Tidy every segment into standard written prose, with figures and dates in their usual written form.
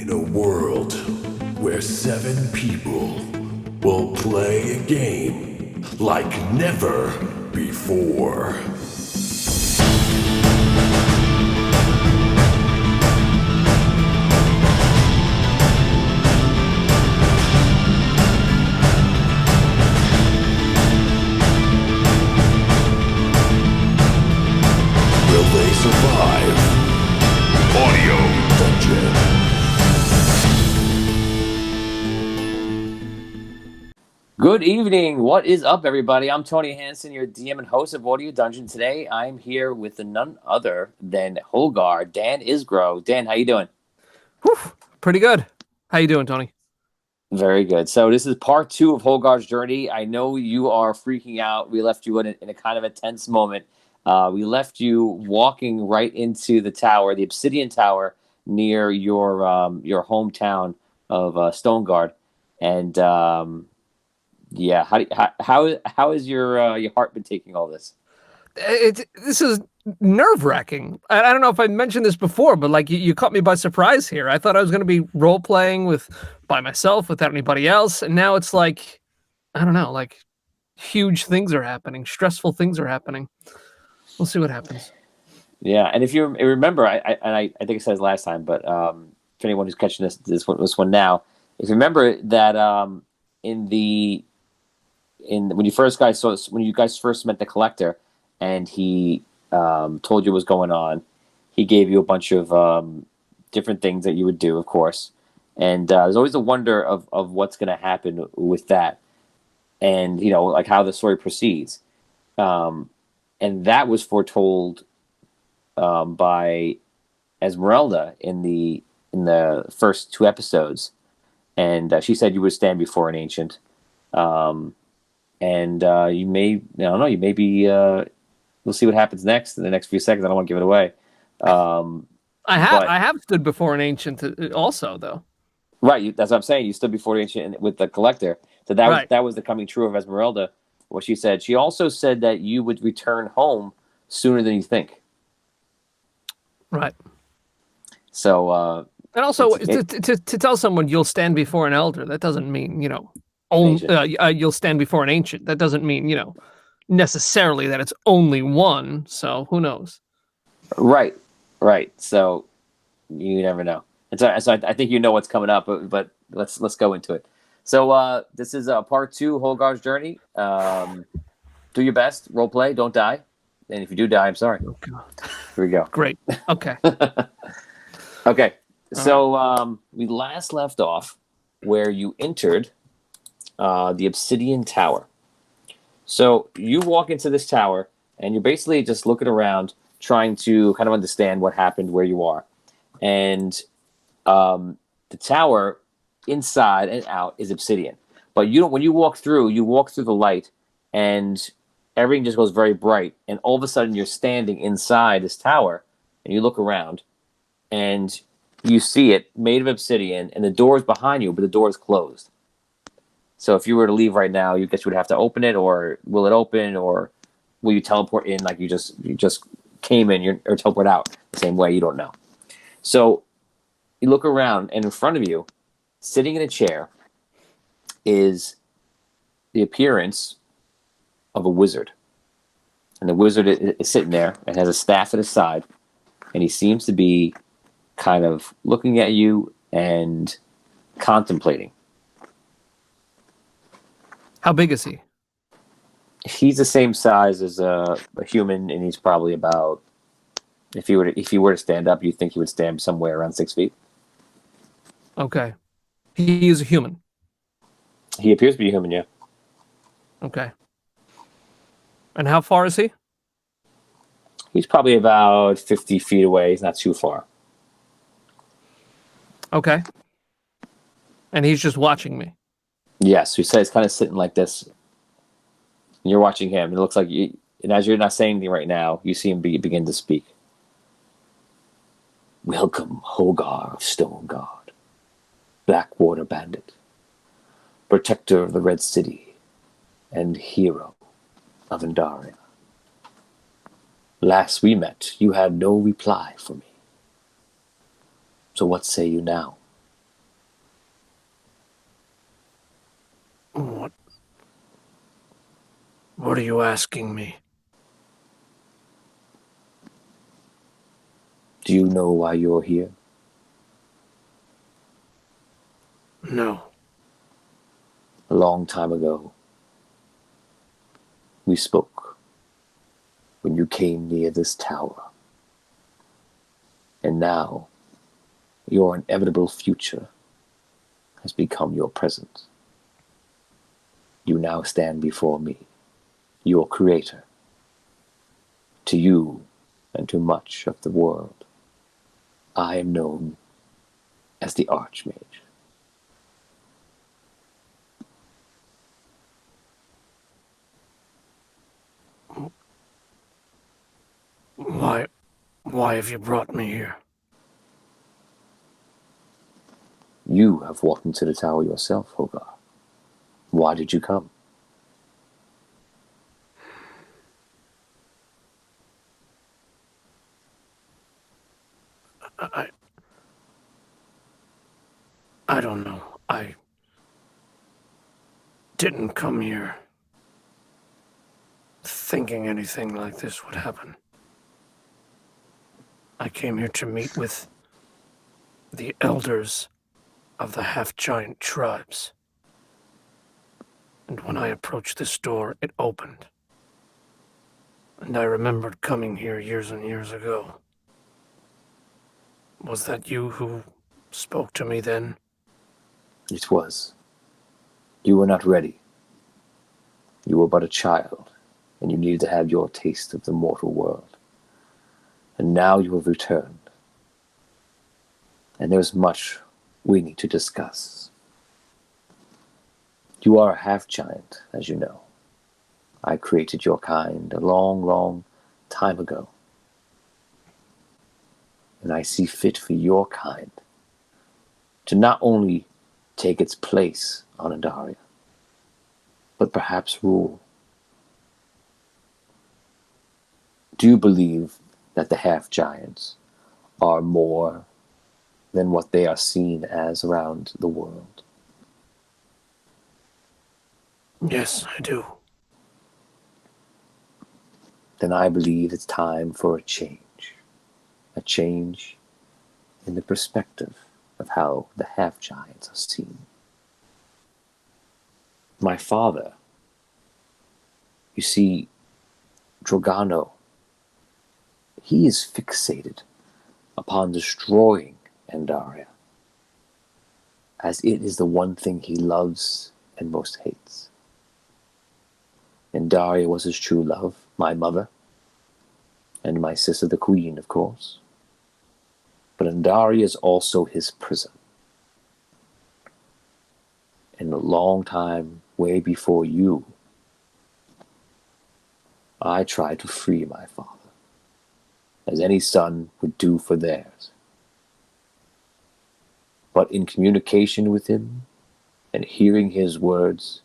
In a world where 7 people will play a game like never before. Will they survive? Audio Dungeon. Good evening. What is up, everybody? I'm Tony Hansen, your DM and host of Audio Dungeon. Today, I'm here with none other than Hogar, Dan Isgro. Dan, how you doing? Whew, pretty good. How you doing, Tony? Very good. So this is part 2 of Hogar's journey. I know you are freaking out. We left you in a kind of a tense moment. We left you walking right into the tower, the Obsidian Tower, near your hometown of Stoneguard, and yeah. How has your heart been taking all this? This is nerve-wracking. I don't know if I mentioned this before, but like you caught me by surprise here. I thought I was going to be role-playing by myself without anybody else, and now it's like, I don't know, like huge things are happening, stressful things are happening. We'll see what happens. Yeah, and if you remember, I think I said this last time, but for anyone who's catching this one now, if you remember that when you guys first met the collector, and he told you what was going on, he gave you a bunch of different things that you would do, of course, and there's always a wonder of what's going to happen with that, and like how the story proceeds, and that was foretold by Esmeralda in the first 2 episodes, and she said you would stand before an ancient. And you may, I don't know, you may be, we'll see what happens next in the next few seconds. I don't want to give it away. I have stood before an ancient also, though. Right, that's what I'm saying. You stood before the ancient with the collector. So that was the coming true of Esmeralda, what she said. She also said that you would return home sooner than you think. Right. So, and also to tell someone you'll stand before an elder, that doesn't mean, you'll stand before an ancient. That doesn't mean, necessarily that it's only one. So who knows? Right. So you never know. And so I think you know what's coming up, but let's go into it. So this is part 2, Holgar's journey. Do your best, role play, don't die. And if you do die, I'm sorry. Oh, God. Here we go. Great. Okay. Okay. So we last left off where you entered the Obsidian Tower. So you walk into this tower, and you're basically just looking around, trying to kind of understand what happened where you are. And the tower, inside and out, is obsidian. But when you walk through the light, and everything just goes very bright. And all of a sudden, you're standing inside this tower, and you look around, and you see it made of obsidian, and the door is behind you, but the door is closed. So if you were to leave right now, you would have to open it, or will it open, or will you teleport in like you just came in, or teleport out the same way? You don't know. So you look around, and in front of you, sitting in a chair, is the appearance of a wizard. And the wizard is sitting there and has a staff at his side, and he seems to be kind of looking at you and contemplating. How big is he? He's the same size as a human, and he's probably about, if you were to stand up, you think he would stand somewhere around 6 feet. Okay. He is a human. He appears to be a human, yeah. Okay. And how far is he? He's probably about 50 feet away. He's not too far. Okay. And he's just watching me. Yes, he's kind of sitting like this. And you're watching him. It looks like and as you're not saying anything right now, you see him begin to speak. Welcome, Hogar of Stoneguard, Blackwater Bandit, protector of the Red City, and hero of Andaria. Last we met, you had no reply for me. So what say you now? What are you asking me? Do you know why you're here? No. A long time ago, we spoke when you came near this tower. And now, your inevitable future has become your present. You now stand before me, your creator. To you and to much of the world, I am known as the Archmage. Why have you brought me here? You have walked into the tower yourself, Hogar. Why did you come? I don't know. I didn't come here thinking anything like this would happen. I came here to meet with the elders of the half-giant tribes. And when I approached this door, it opened. And I remembered coming here years and years ago. Was that you who spoke to me then? It was. You were not ready. You were but a child, and you needed to have your taste of the mortal world. And now you have returned. And there's much we need to discuss. You are a half-giant, as you know. I created your kind a long, long time ago. And I see fit for your kind to not only take its place on Andaria, but perhaps rule. Do you believe that the half-giants are more than what they are seen as around the world? Yes, I do. Then I believe it's time for a change. A change in the perspective of how the half-giants are seen. My father, you see, Dragano, he is fixated upon destroying Andaria, as it is the one thing he loves and most hates. Andaria was his true love, my mother, and my sister the queen, of course. But Andaria is also his prison. And a long time, way before you, I tried to free my father, as any son would do for theirs. But in communication with him, and hearing his words,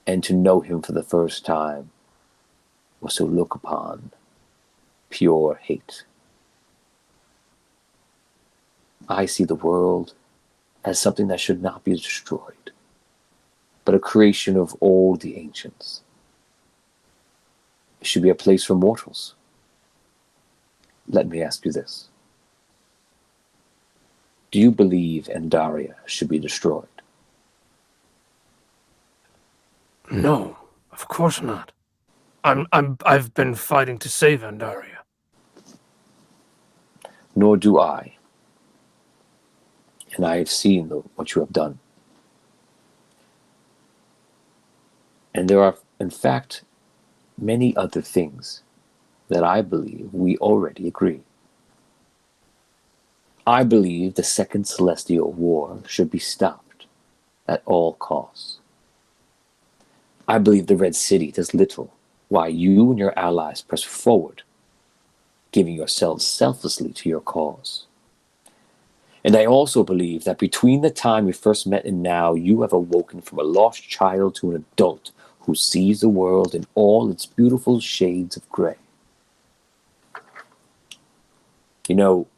and to know him for the first time, was to look upon pure hate. I see the world as something that should not be destroyed, but a creation of all the ancients. It should be a place for mortals. Let me ask you this. Do you believe Andaria should be destroyed? No, of course not. I've been fighting to save Andaria. Nor do I. And I have seen what you have done. And there are, in fact, many other things that I believe we already agree. I believe the Second Celestial War should be stopped at all costs. I believe the Red City does little while you and your allies press forward, giving yourselves selflessly to your cause. And I also believe that between the time we first met and now, you have awoken from a lost child to an adult who sees the world in all its beautiful shades of gray. You know,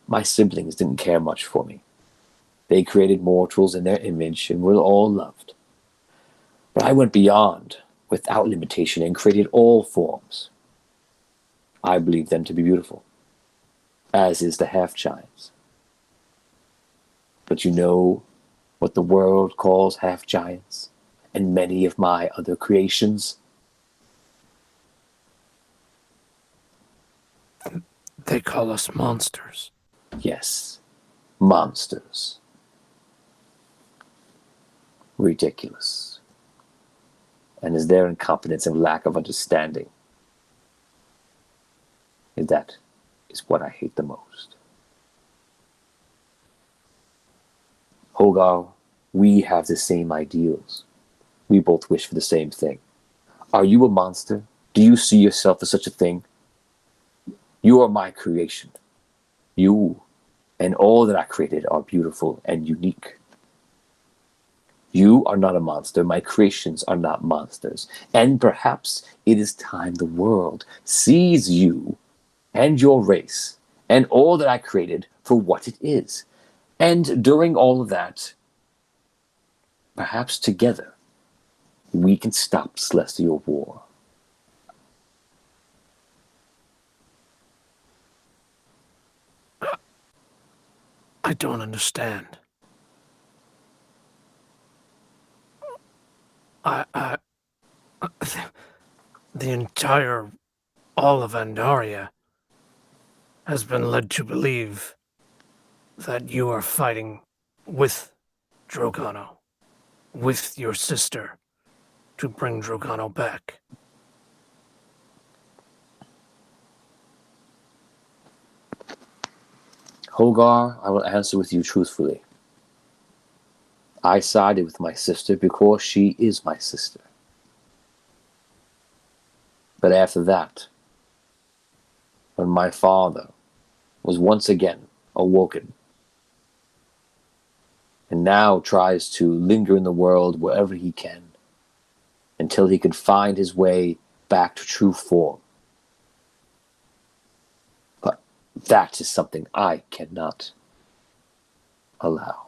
my siblings didn't care much for me. They created mortals in their image and were all loved. But I went beyond without limitation and created all forms. I believe them to be beautiful, as is the half-giants. But you know what the world calls half-giants and many of my other creations? They call us monsters. Yes, monsters. Ridiculous. And is their incompetence and lack of understanding. And that is what I hate the most. Hogar, we have the same ideals. We both wish for the same thing. Are you a monster? Do you see yourself as such a thing? You are my creation. You and all that I created are beautiful and unique. You are not a monster. My creations are not monsters. And perhaps it is time the world sees you and your race and all that I created for what it is. And during all of that, perhaps together, we can stop celestial war. I don't understand. I the entire, all of Andaria has been led to believe that you are fighting with Drogano, with your sister, to bring Drogano back. Hogar, I will answer with you truthfully. I sided with my sister because she is my sister. But after that, when my father was once again awoken, and now tries to linger in the world wherever he can, until he can find his way back to true form. But that is something I cannot allow.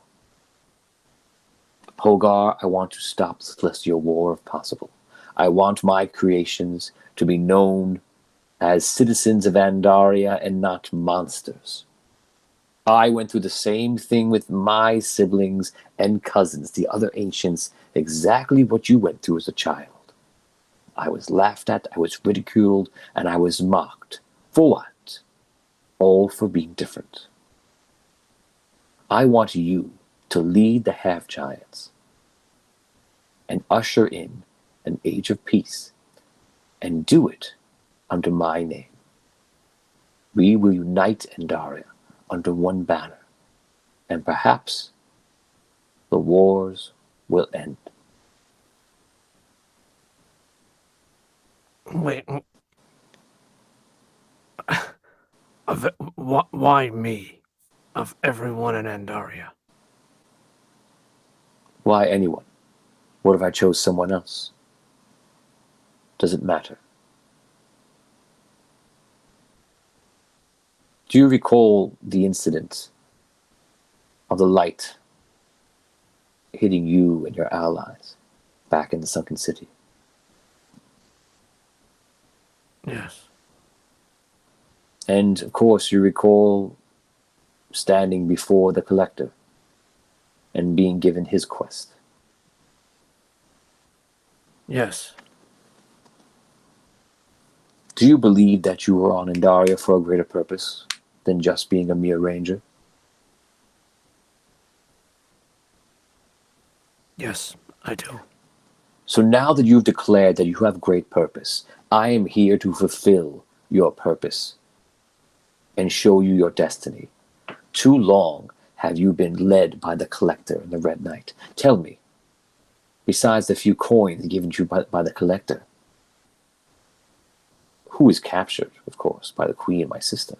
Hogar, I want to stop the celestial war if possible. I want my creations to be known as citizens of Andaria and not monsters. I went through the same thing with my siblings and cousins, the other ancients, exactly what you went through as a child. I was laughed at, I was ridiculed, and I was mocked. For what? All for being different. I want you to lead the half-giants and usher in an age of peace, and do it under my name. We will unite Andaria under one banner, and perhaps the wars will end. Wait, why me? Of everyone in Andaria? Why anyone? What if I chose someone else? Does it matter? Do you recall the incident of the light hitting you and your allies back in the sunken city? Yes. And of course, you recall standing before the collector and being given his quest. Yes. Do you believe that you were on Andaria for a greater purpose than just being a mere ranger? Yes, I do. So now that you've declared that you have great purpose, I am here to fulfill your purpose and show you your destiny. Too long have you been led by the collector and the Red Knight. Tell me, besides the few coins given to you by the collector, who was captured, of course, by the queen, my sister,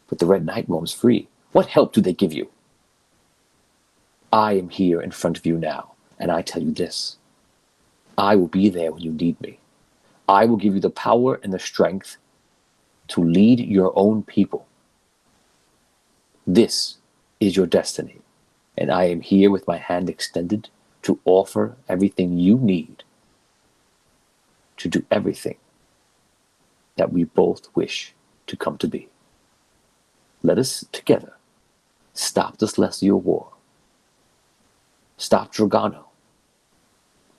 but the Red Knight roams free. What help do they give you? I am here in front of you now, and I tell you this. I will be there when you need me. I will give you the power and the strength to lead your own people. This is your destiny, and I am here with my hand extended to offer everything you need to do everything that we both wish to come to be. Let us together stop the celestial war, stop Dragano,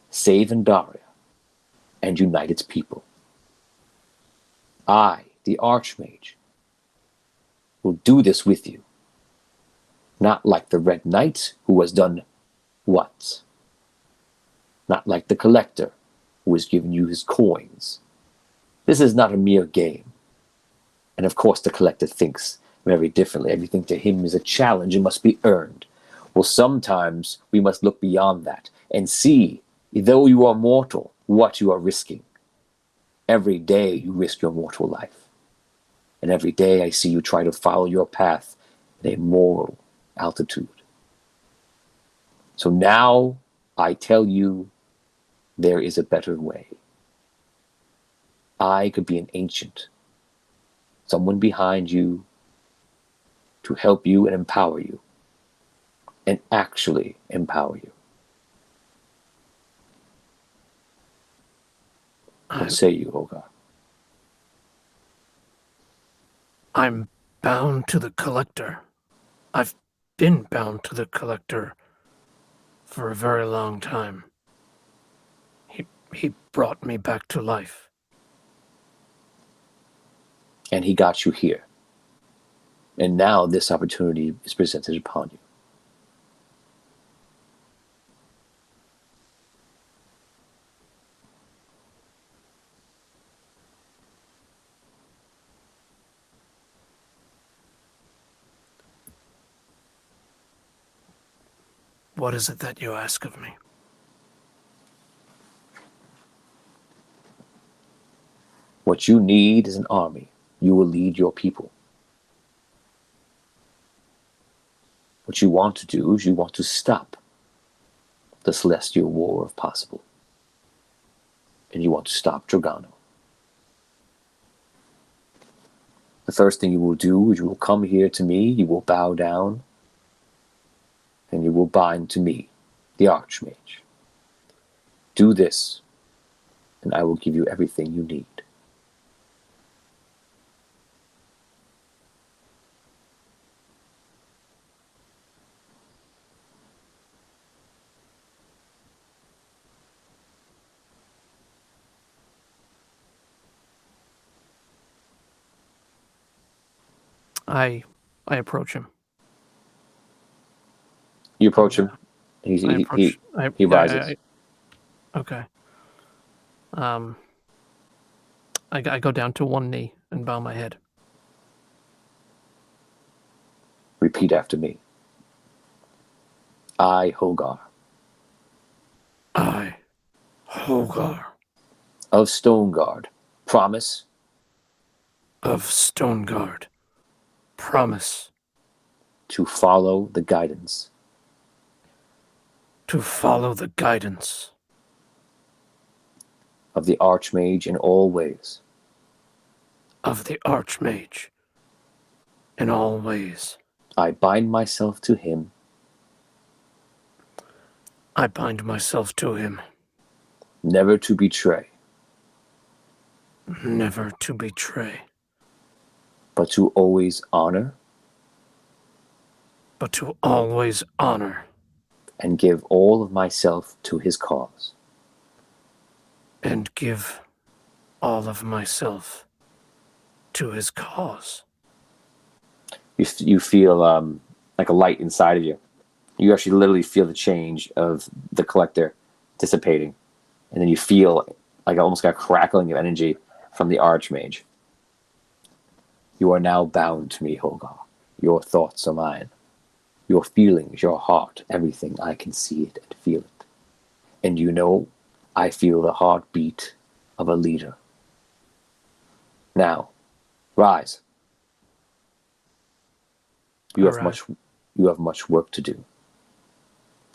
save Andaria, and unite its people. I, the Archmage, will do this with you. Not like the Red Knight, who has done what? Not like the Collector, who has given you his coins. This is not a mere game. And of course the Collector thinks very differently. Everything to him is a challenge and must be earned. Well, sometimes we must look beyond that and see, though you are mortal, what you are risking. Every day you risk your mortal life. And every day I see you try to follow your path in a moral altitude. So now I tell you, there is a better way. I could be an ancient, someone behind you to help you and empower you, and actually empower you. What say you, Hogar? I'm bound to the Collector. I've been bound to the Collector for a very long time. He brought me back to life. And he got you here. And now this opportunity is presented upon you. What is it that you ask of me? What you need is an army. You will lead your people. What you want to do is you want to stop the celestial war if possible. And you want to stop Dragano. The first thing you will do is you will come here to me, you will bow down, and you will bind to me, the Archmage. Do this, and I will give you everything you need. I approach him. You approach him. He rises. Okay. I go down to one knee and bow my head. Repeat after me. I, Hogar. I, Hogar. Of Stoneguard. Promise. Of Stoneguard. Promise. To follow the guidance. To follow the guidance. Of the Archmage in all ways. Of the Archmage. In all ways. I bind myself to him. I bind myself to him. Never to betray. Never to betray. But to always honor. But to always honor. And give all of myself to his cause. And give all of myself to his cause. You feel like a light inside of you. You actually literally feel the change of the Collector dissipating. And then you feel like almost got a crackling of energy from the Archmage. You are now bound to me, Hogar. Your thoughts are mine. Your feelings, your heart, everything, I can see it and feel it. And you know, I feel the heartbeat of a leader. Now, rise. You have much work to do.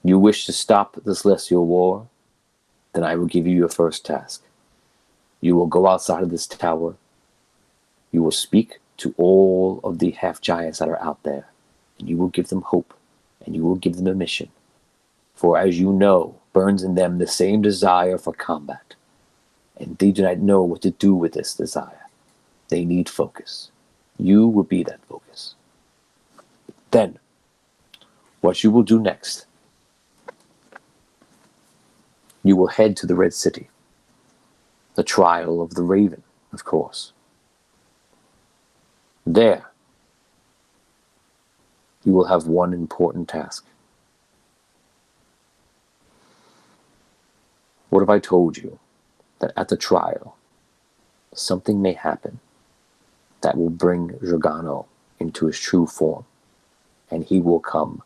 You wish to stop the celestial war? Then I will give you your first task. You will go outside of this tower. You will speak to all of the half-giants that are out there. And you will give them hope. And you will give them a mission. For as you know, burns in them the same desire for combat. and they do not know what to do with this desire. They need focus. You will be that focus. Then, what you will do next, you will head to the Red City. The trial of the Raven, of course. There, you will have one important task. What if I told you that at the trial, something may happen that will bring Giordano into his true form, and he will come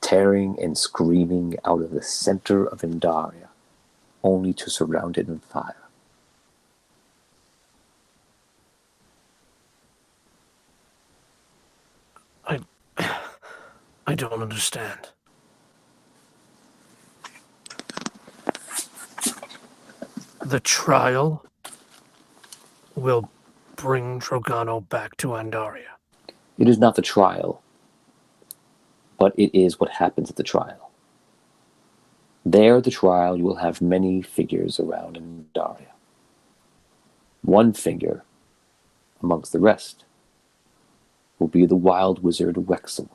tearing and screaming out of the center of Andaria, only to surround it in fire. I don't understand. The trial will bring Drogano back to Andaria. It is not the trial, but it is what happens at the trial. There at the trial, you will have many figures around Andaria. One figure, amongst the rest, will be the wild wizard Wexel.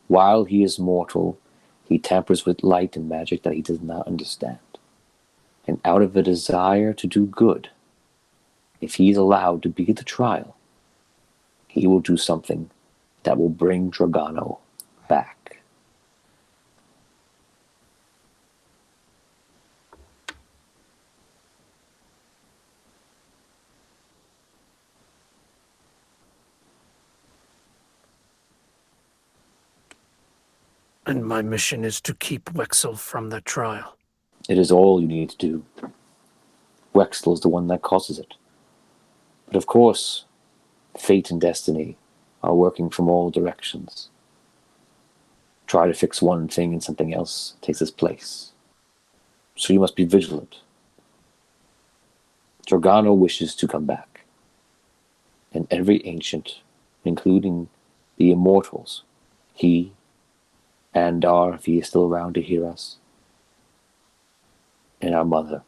While he is mortal, he tampers with light and magic that he does not understand. And out of a desire to do good, if he is allowed to be at the trial, he will do something that will bring Drogano back. And my mission is to keep Wexel from the trial. It is all you need to do. Wexel is the one that causes it. But of course, fate and destiny are working from all directions. Try to fix one thing and something else takes its place. So you must be vigilant. Drogano wishes to come back. And every ancient, including the immortals, he, Andar, if he is still around to hear us, and our mother,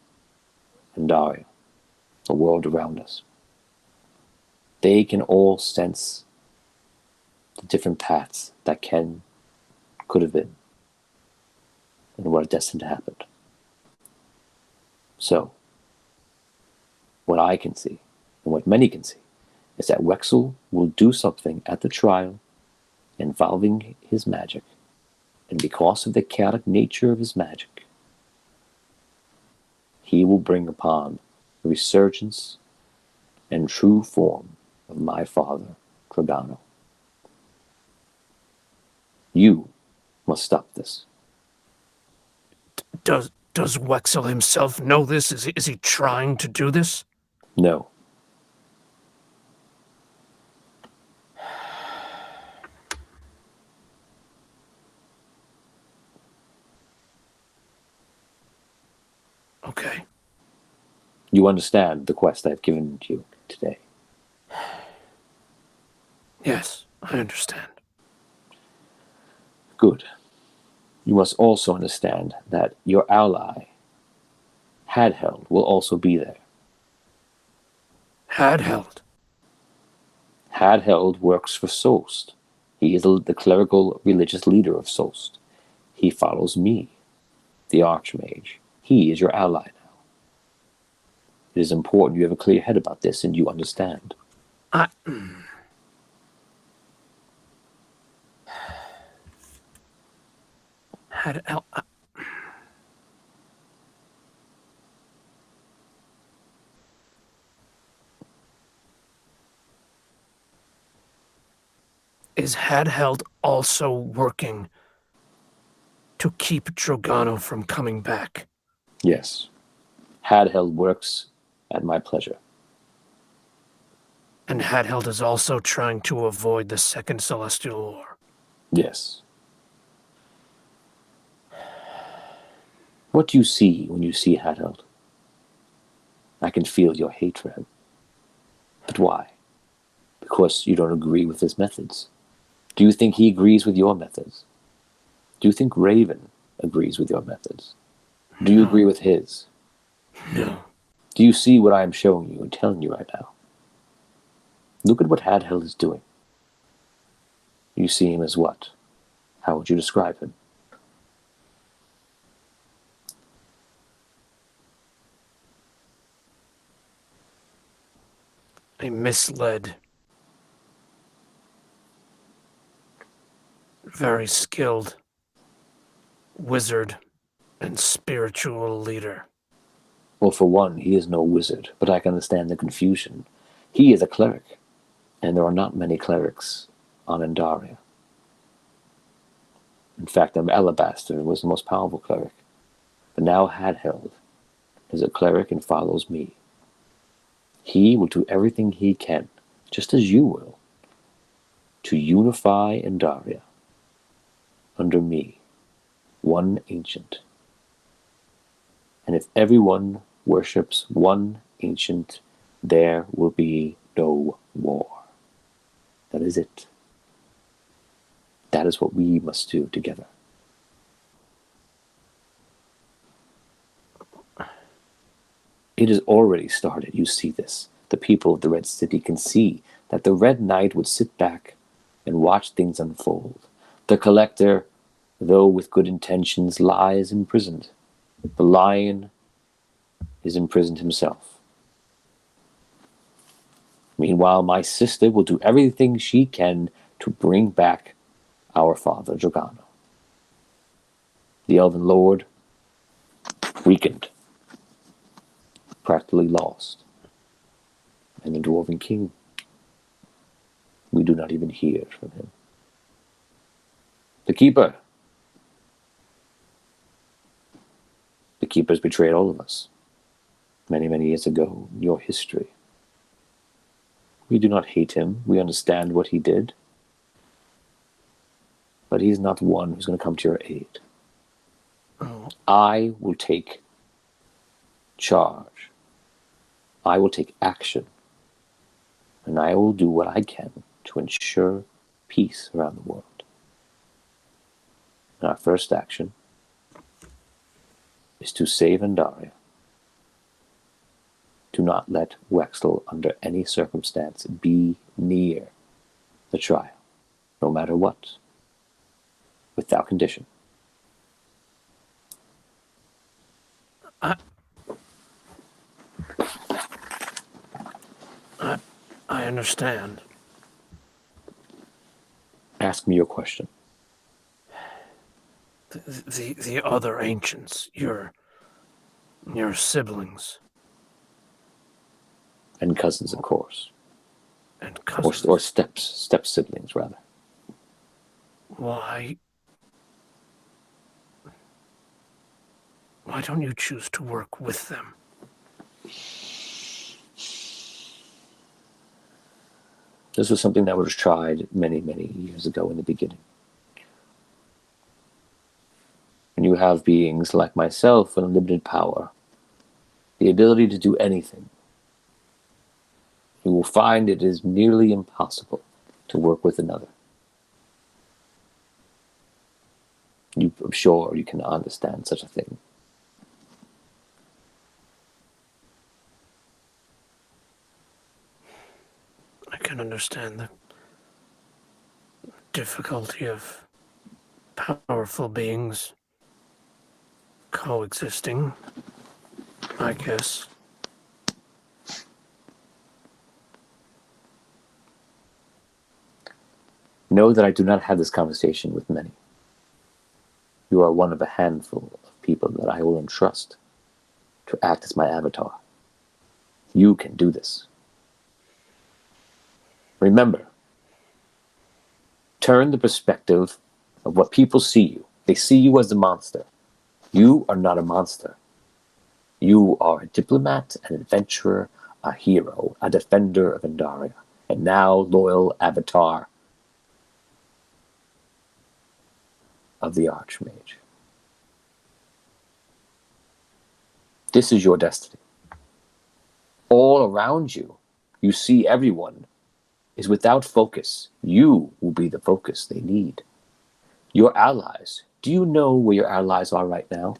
Andaria, the world around us, they can all sense the different paths that could have been, and what are destined to happen. So, what I can see, and what many can see, is that Wexel will do something at the trial involving his magic, and because of the chaotic nature of his magic, he will bring upon the resurgence and true form of my father, Drogano. You must stop this. Does Wexel himself know this? Is he trying to do this? No. Okay. You understand the quest I've given you today. Yes, I understand. Good. You must also understand that your ally, Hadheld, will also be there. Hadheld. Hadheld works for Sost. He is the clerical religious leader of Sost. He follows me, the Archmage. He is your ally now. It is important you have a clear head about this and you understand. Is Hadheld also working to keep Drogano from coming back? Yes. Hadheld works at my pleasure. And Hadheld is also trying to avoid the Second Celestial War. Yes. What do you see when you see Hadheld? I can feel your hate for him. But why? Because you don't agree with his methods. Do you think he agrees with your methods? Do you think Raven agrees with your methods? Do you agree with his? No. Do you see what I am showing you and telling you right now? Look at what Hadhel is doing. You see him as what? How would you describe him? A misled, very skilled wizard and spiritual leader. Well, for one, he is no wizard, but I can understand the confusion. He is a cleric, and there are not many clerics on Andaria. In fact, Alabaster was the most powerful cleric, but now Hadheld is a cleric and follows me. He will do everything he can, just as you will, to unify Andaria under me, one ancient. And if everyone worships one ancient, there will be no war. That is it. That is what we must do together. It has already started. You see this. The people of the Red City can see that the Red Knight would sit back and watch things unfold. The Collector, though with good intentions, lies imprisoned. The Lion is imprisoned himself. Meanwhile, my sister will do everything she can to bring back our father, Giordano. The Elven Lord, weakened, practically lost. And the Dwarven King, we do not even hear from him. The Keeper. The Keeper's betrayed all of us. Many, many years ago in your history. We do not hate him. We understand what he did. But he's not one who's going to come to your aid. Oh. I will take charge. I will take action. And I will do what I can to ensure peace around the world. And our first action is to save Andaria. Do not let Wexel, under any circumstance, be near the trial, no matter what, without condition. I understand. Ask me your question. The other ancients, your siblings And cousins, of course. and cousins. Or step siblings, rather. Why don't you choose to work with them? This was something that was tried many, many years ago in the beginning. When you have beings like myself with unlimited power, the ability to do anything, you will find it is nearly impossible to work with another. I'm sure you can understand such a thing. I can understand the difficulty of powerful beings coexisting, I guess. Know that I do not have this conversation with many. You are one of a handful of people that I will entrust to act as my avatar. You can do this. Remember, turn the perspective of what people see you. They see you as a monster. You are not a monster. You are a diplomat, an adventurer, a hero, a defender of Andaria, and now loyal avatar of the Archmage. This is your destiny. All around you, you see everyone is without focus. You will be the focus they need. Your allies. Do you know where your allies are right now?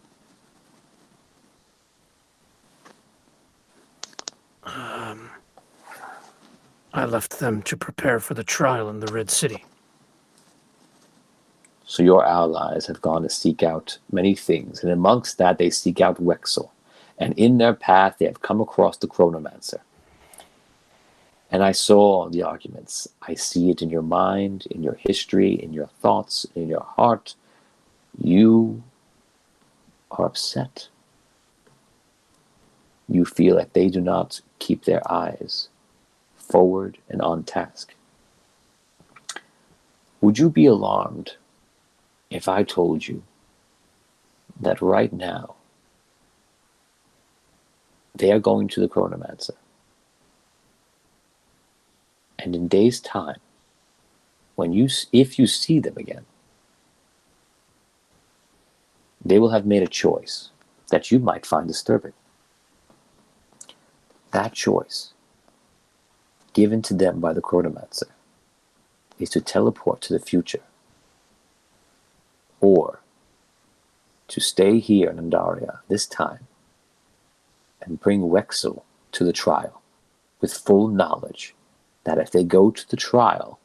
I left them to prepare for the trial in the Red City. So your allies have gone to seek out many things, and amongst that they seek out Wexel. And in their path they have come across the Chronomancer. And I saw the arguments. I see it in your mind, in your history, in your thoughts, in your heart. You are upset. You feel like they do not keep their eyes forward and on task. Would you be alarmed if I told you that right now they are going to the Chronomancer, and in days' time, if you see them again, they will have made a choice that you might find disturbing. That choice, given to them by the Chronomancer, is to teleport to the future, or to stay here in Andaria this time and bring Wexel to the trial with full knowledge that if they go to the trial,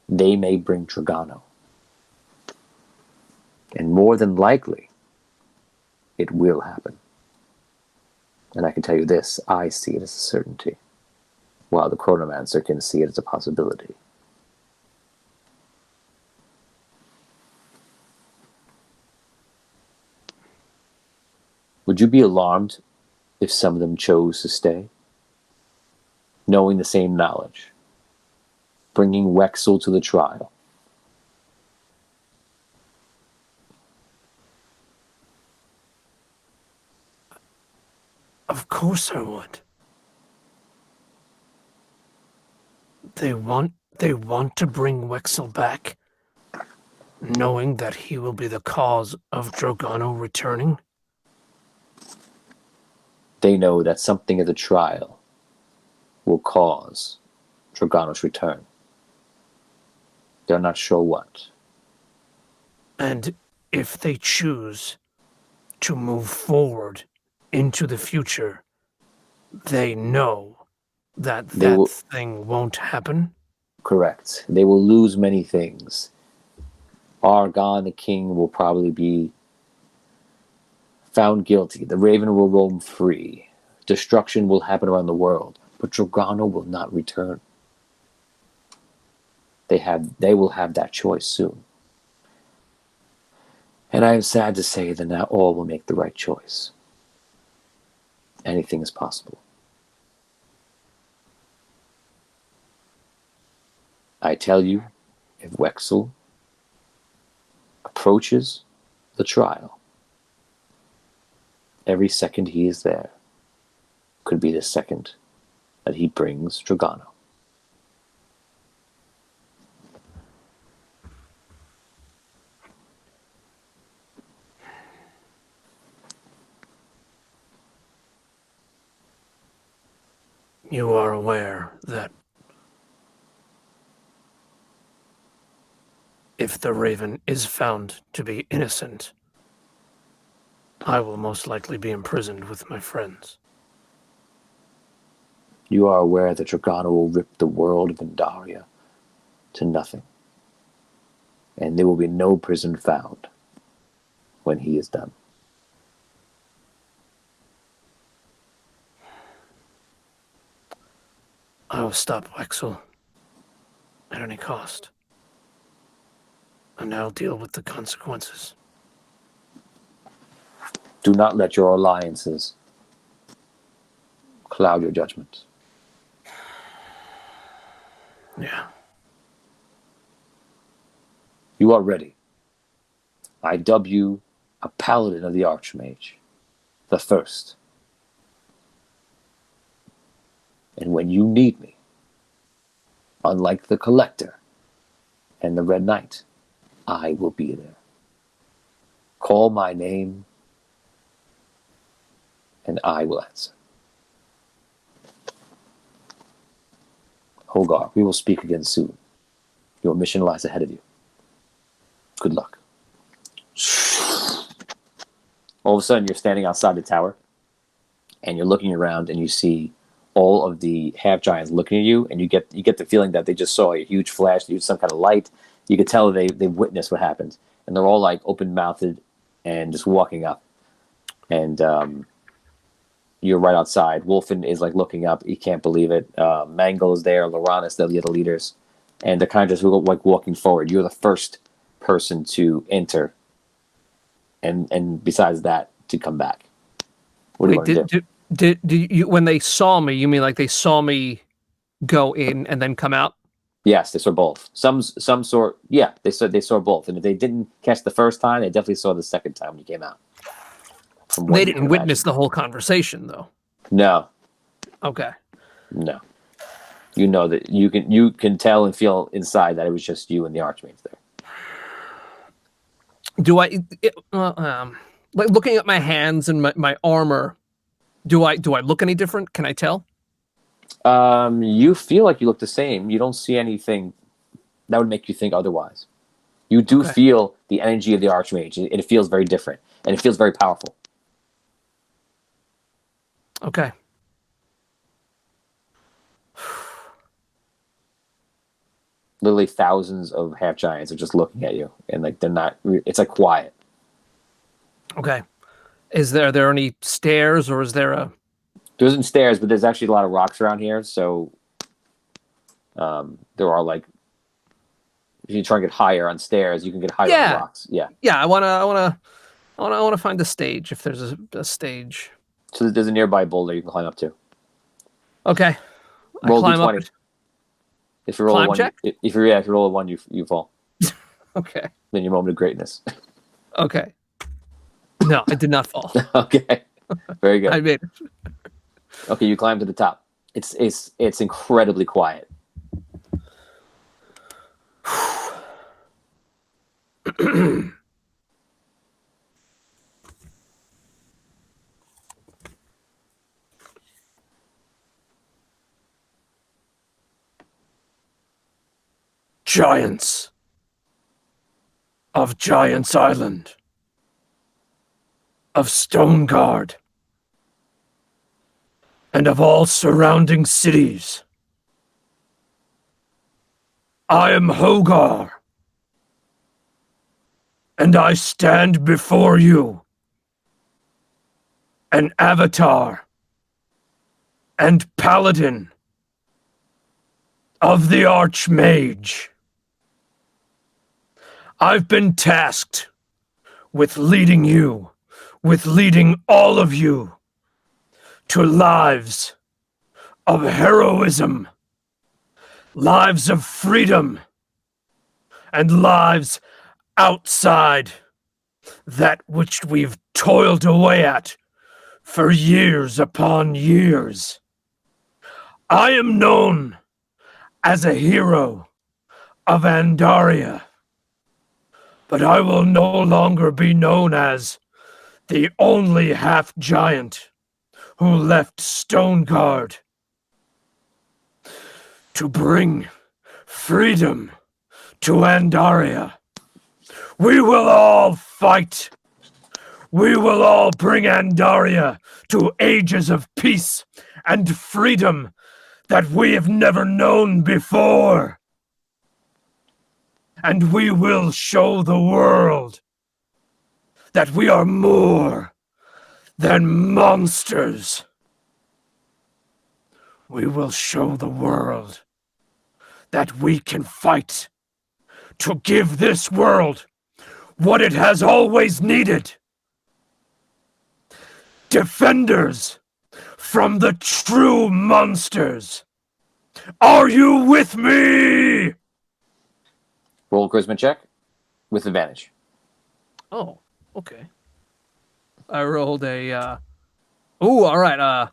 they may bring Dragano. And more than likely, it will happen. And I can tell you this, I see it as a certainty, while the Chronomancer can see it as a possibility. Would you be alarmed if some of them chose to stay, knowing the same knowledge, bringing Wexel to the trial? Of course I would. They want to bring Wexel back, knowing that he will be the cause of Dragano returning. They know that something at the trial will cause Dragano's return. They're not sure what. And if they choose to move forward into the future, they know that thing won't happen. Correct. They will lose many things. Argon, the king, will probably be found guilty. The Raven will roam free. Destruction will happen around the world. But Dragano will not return. They will have that choice soon. And I am sad to say that not all will make the right choice. Anything is possible. I tell you, if Wexel approaches the trial, every second he is there could be the second that he brings Dragano. You are aware that if the Raven is found to be innocent, I will most likely be imprisoned with my friends. You are aware that Dragano will rip the world of Andaria to nothing, and there will be no prison found when he is done. I will stop Wexel at any cost, and I'll deal with the consequences. Do not let your alliances cloud your judgment. Yeah. You are ready. I dub you a paladin of the Archmage, the first. And when you need me, unlike the Collector and the Red Knight, I will be there. Call my name, and I will answer. Hogar, we will speak again soon. Your mission lies ahead of you. Good luck. All of a sudden, you're standing outside the tower, and you're looking around, and you see all of the half giants looking at you, and you get the feeling that they just saw a huge flash, some kind of light. You could tell they witnessed what happened, and they're all like open mouthed and just walking up. And you're right outside. Wolfen is like looking up. He can't believe it. Mangle is there. Loranis, the other leaders, and they're kind of just like walking forward. You're the first person to enter, and besides that, to come back. What do you want to do? Did you, when they saw me, you mean like they saw me go in and then come out? Yes, they saw both. Some sort. Yeah, they saw both. And if they didn't catch the first time, they definitely saw the second time when you came out. They didn't witness the whole conversation, though. No. Okay. No. You know that you can tell and feel inside that it was just you and the Archmage there. Do I, like looking at my hands and my armor? Do I look any different? Can I tell? You feel like you look the same. You don't see anything that would make you think otherwise. You do feel the energy of the Archmage. It feels very different, and it feels very powerful. Okay. Literally thousands of half giants are just looking at you, and like they're not. It's like quiet. Okay. Is there any stairs, or is there a? There isn't stairs, but there's actually a lot of rocks around here. So there are like, if you try and get higher on stairs, you can get higher on rocks. Yeah. Yeah, I wanna find a stage if there's a stage. So there's a nearby boulder you can climb up to. Okay. Roll I climb d20. up. If you roll a one, if you roll a one, you fall. Okay. Then your moment of greatness. Okay. No, I did not fall. Okay. Very good. I made it. Okay, you climb to the top. It's incredibly quiet. Giants of Giants Island, of Stoneguard, and of all surrounding cities. I am Hogar, and I stand before you, an avatar and paladin of the Archmage. I've been tasked with leading you, with leading all of you to lives of heroism, lives of freedom, and lives outside that which we've toiled away at for years upon years. I am known as a hero of Andaria, but I will no longer be known as the only half-giant who left Stoneguard to bring freedom to Andaria. We will all fight. We will all bring Andaria to ages of peace and freedom that we have never known before. And we will show the world that we are more than monsters. We will show the world that we can fight to give this world what it has always needed. Defenders from the true monsters. Are you with me? Roll a charisma check with advantage. Oh, okay. I rolled a all right,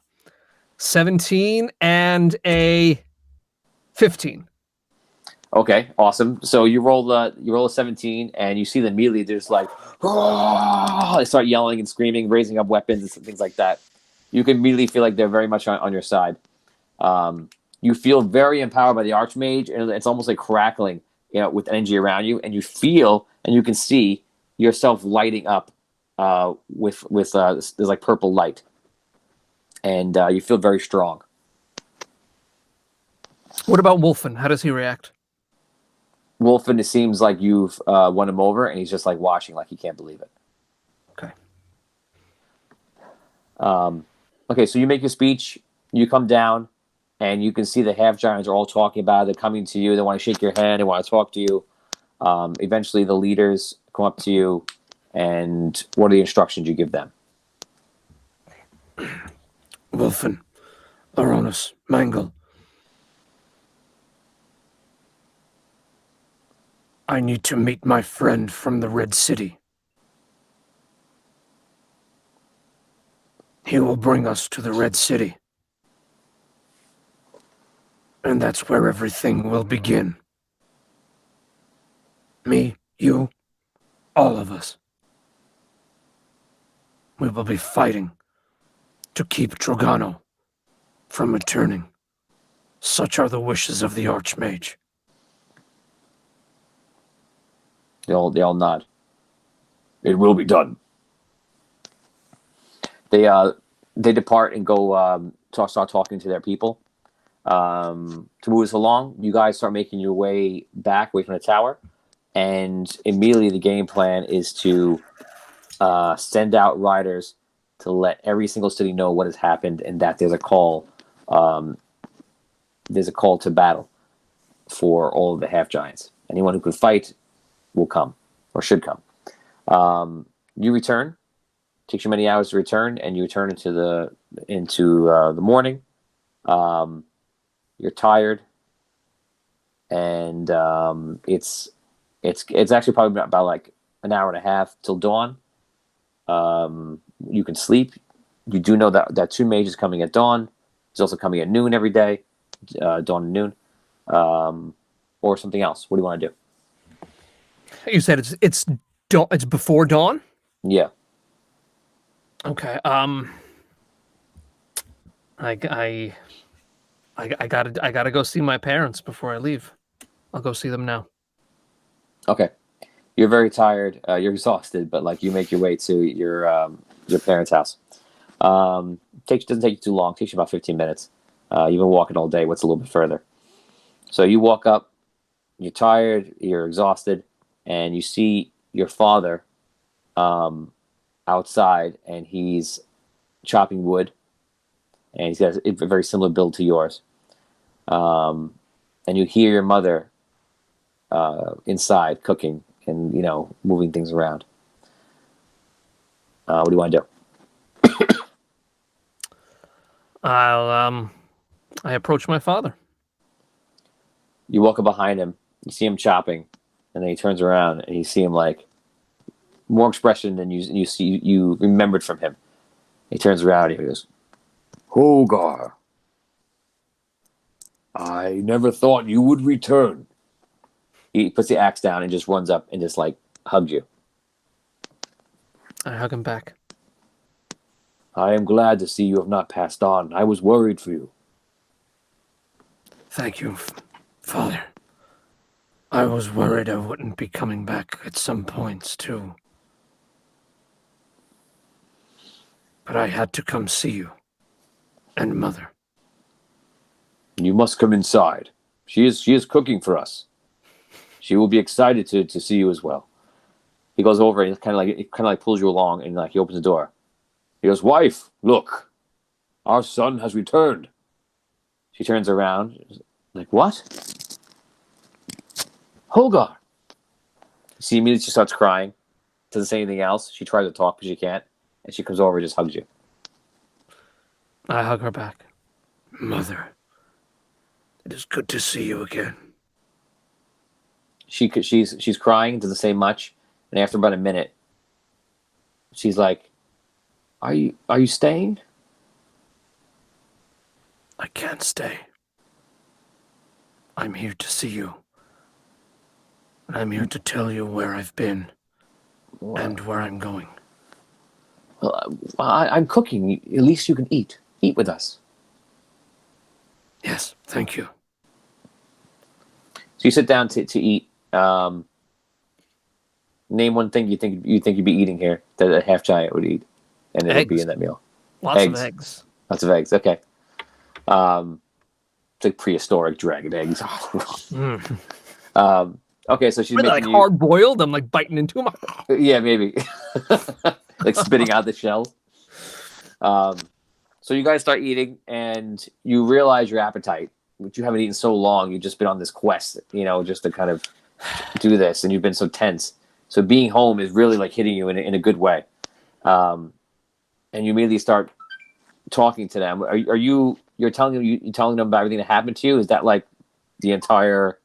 17 and a 15. Okay, awesome. So you roll a 17, and you see them immediately. There's like, oh! They start yelling and screaming, raising up weapons and things like that. You can immediately feel like they're very much on your side. You feel very empowered by the Archmage, and it's almost like crackling, with energy around you, and you feel and you can see yourself lighting up with there's like purple light, and you feel very strong. What about Wolfen? How does he react? Wolfen, it seems like you've won him over, and he's just like watching, like he can't believe it. Okay. Okay, so you make your speech. You come down, and you can see the half giants are all talking about it. They're coming to you. They want to shake your hand. They want to talk to you. Eventually, the leaders come up to you, and what are the instructions you give them? Wolfen, Aronis, Mangle. I need to meet my friend from the Red City. He will bring us to the Red City. And that's where everything will begin. Me, you, all of us. We will be fighting to keep Drogano from returning. Such are the wishes of the Archmage. They all nod. It will be done. They depart and go start talking to their people. To move us along, you guys start making your way back away from the tower, and immediately the game plan is to send out riders to let every single city know what has happened and that there's a call. There's a call to battle for all of the half giants. Anyone who could fight will come or should come. You return. Takes you many hours to return, and you return into the morning. You're tired, and it's actually probably about like an hour and a half till dawn. You can sleep. You do know that 2 mages coming at dawn. He's also coming at noon every day, dawn and noon, or something else. What do you want to do? You said it's dawn. It's before dawn. Yeah. Okay. I gotta go see my parents before I leave. I'll go see them now. Okay. You're very tired. You're exhausted, but like you make your way to your parents' house. Doesn't take you too long. Takes you about 15 minutes. You've been walking all day. What's a little bit further? So you walk up. You're tired. You're exhausted, and you see your father outside, and he's chopping wood, and he's got a very similar build to yours. And you hear your mother inside cooking and moving things around. What do you want to do? I approach my father. You walk up behind him. You see him chopping, and then he turns around and you see him like more expression than you remembered from him. He turns around and he goes, Hogar, I never thought you would return. He puts the axe down and just runs up and just like hugs you. I hug him back. I am glad to see you have not passed on. I was worried for you. Thank you, Father. I was worried I wouldn't be coming back at some points, too. But I had to come see you. And Mother. You must come inside. She is cooking for us. She will be excited to see you as well. He goes over and kind of like pulls you along, and like he opens the door. He goes, "Wife, look, our son has returned." She turns around, like, "What?" Hogar. She immediately starts crying. Doesn't say anything else. She tries to talk, but she can't. And she comes over and just hugs you. I hug her back. Mother, it is good to see you again. She's crying, doesn't say much, and after about a minute, she's like, Are you staying?" I can't stay. I'm here to see you. And I'm here to tell you where I've been and where I'm going. Well, I'm cooking. At least you can eat. Eat with us. Yes, thank you. So you sit down to eat. Name one thing you think you'd be eating here that a half giant would eat, and it would be Eggs. in that meal. Lots of eggs. Lots of eggs. Okay. It's like prehistoric dragon eggs. Okay, so she's Are they making like you. hard boiled? I'm like biting into them. Yeah, maybe. Like spitting out the shells. So you guys start eating, and you realize your appetite, which you haven't eaten so long. You've just been on this quest, just to kind of do this, and you've been so tense. So being home is really like hitting you in a good way. And you immediately start talking to them. You're telling them about everything that happened to you? Is that like the entire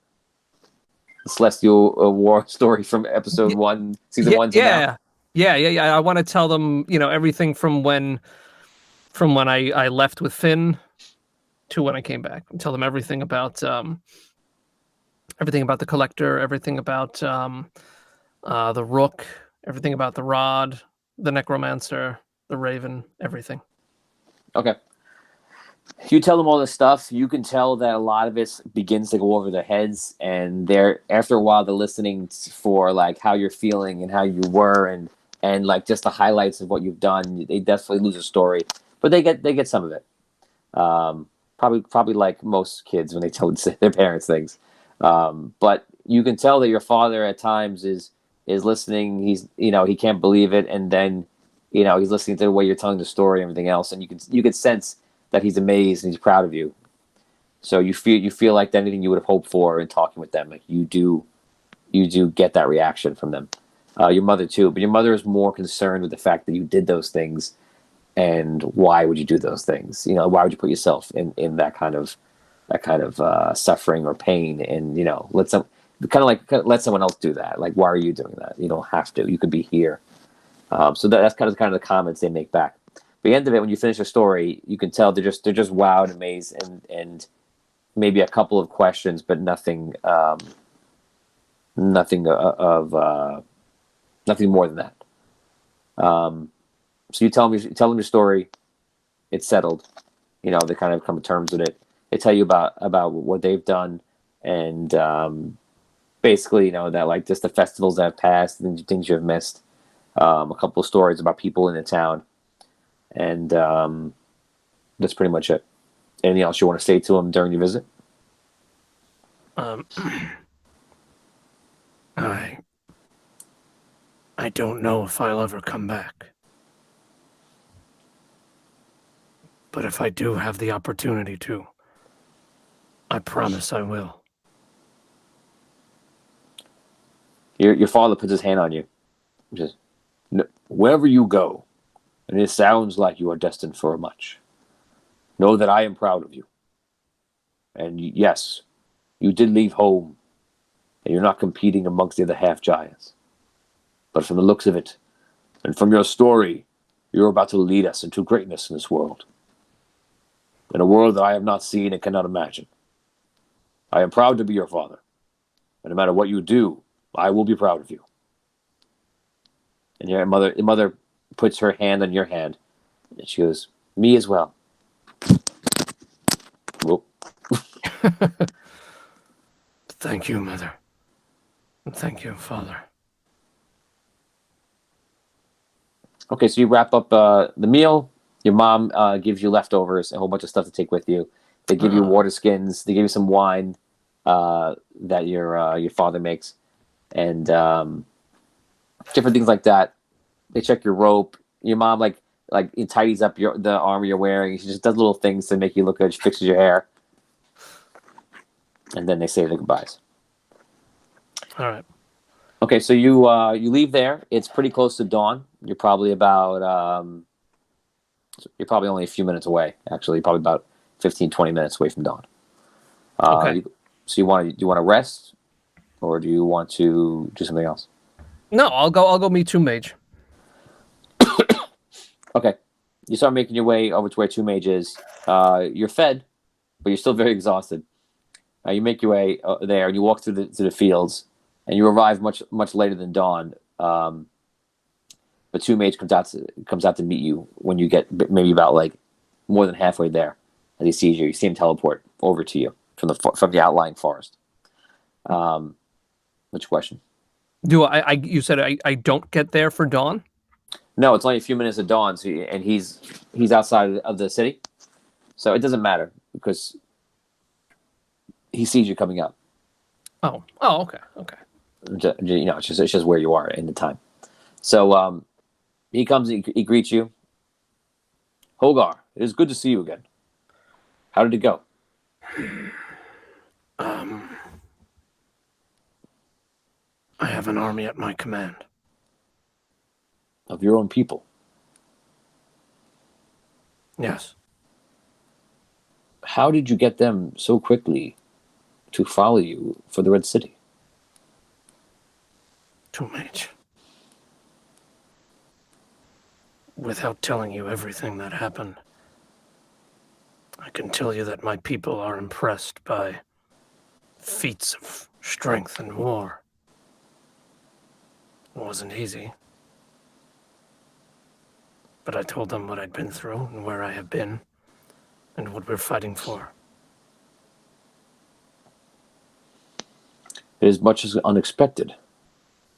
Celestial War story from episode 1, season 1 to now? Yeah. I want to tell them, everything from when I left with Finn to when I came back. Tell them everything about the collector, everything about the rook, everything about the rod, the necromancer, the raven, everything. Okay. You tell them all this stuff. You can tell that a lot of it begins to go over their heads, and after a while they're listening for like how you're feeling and how you were, and like just the highlights of what you've done. They definitely lose a story, but they get some of it. Probably like most kids when they tell their parents things. But you can tell that your father at times is listening. He's he can't believe it, and then he's listening to the way you're telling the story and everything else, and you can sense that he's amazed and he's proud of you. So you feel like anything you would have hoped for in talking with them, like you do get that reaction from them. Your mother too, but your mother is more concerned with the fact that you did those things, and why would you do those things? Why would you put yourself in that kind of suffering or pain, and let someone else do that. Like, why are you doing that? You don't have to. You could be here. So that's kind of the comments they make back. But the end of it, when you finish the story, you can tell they're just wowed, amazed, and maybe a couple of questions, but nothing nothing more than that. So you tell them your story. It's settled. They kind of come to terms with it. They tell you about what they've done, and basically, that like just the festivals that have passed, and things you have missed. A couple of stories about people in the town, and that's pretty much it. Anything else you want to say to them during your visit? I don't know if I'll ever come back. But if I do have the opportunity to, I promise I will. Your father puts his hand on you. He says, "Wherever you go, and it sounds like you are destined for much, know that I am proud of you. And yes, you did leave home, and you're not competing amongst the other half-giants. But from the looks of it, and from your story, you're about to lead us into greatness in this world. In a world that I have not seen and cannot imagine. I am proud to be your father. And no matter what you do, I will be proud of you." And your mother puts her hand on your hand, and she goes, "Me as well." Whoop. Thank you, Mother. And thank you, Father. Okay, so you wrap up the meal. Your mom gives you leftovers, a whole bunch of stuff to take with you. They give you water skins. They give you some wine that your father makes, and different things like that. They check your rope. Your mom like it tidies up the armor you're wearing. She just does little things to make you look good. She fixes your hair, and then they say their goodbyes. All right. Okay, so you leave there. It's pretty close to dawn. You're probably only a few minutes away. Actually, probably about 15, 20 minutes away from dawn. Okay. So you want to rest, or do you want to do something else? No, I'll go meet Two Mage. Okay, you start making your way over to where Two Mage is. You're fed, but you're still very exhausted. You make your way there, and you walk through the fields, and you arrive much later than dawn. But Two Mage comes out to meet you when you get maybe about like more than halfway there. As he sees you, you see him teleport over to you from the outlying forest. What's your question? You said I don't get there for dawn? No, it's only a few minutes of dawn, and he's outside of the city, so it doesn't matter because he sees you coming up. Oh, okay. It's just where you are in the time. So he comes, he greets you. Hogar, it is good to see you again. How did it go? I have an army at my command. Of your own people. Yes. How did you get them so quickly to follow you for the Red City? Too much. Without telling you everything that happened, I can tell you that my people are impressed by feats of strength in war. It wasn't easy. But I told them what I'd been through and where I have been and what we're fighting for. It is much as unexpected,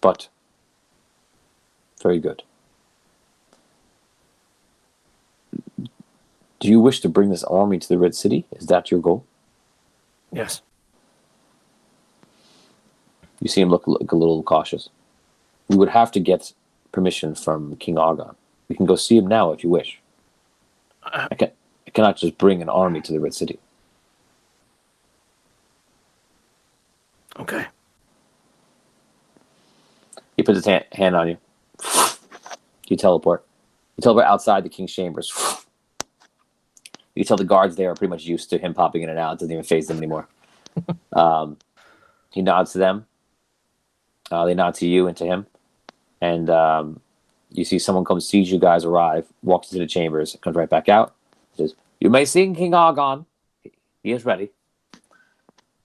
but very good. Do you wish to bring this army to the Red City? Is that your goal? Yes. You see him look a little cautious. We would have to get permission from King Argon. We can go see him now if you wish. I cannot just bring an army to the Red City. Okay. He puts his hand on you. You teleport. You teleport outside the king's chambers. You can tell the guards there are pretty much used to him popping in and out. It doesn't even faze them anymore. He nods to them. They nod to you and to him. And you see someone comes, sees you guys arrive, walks into the chambers, comes right back out. Says, "You may see King Argon. He is ready."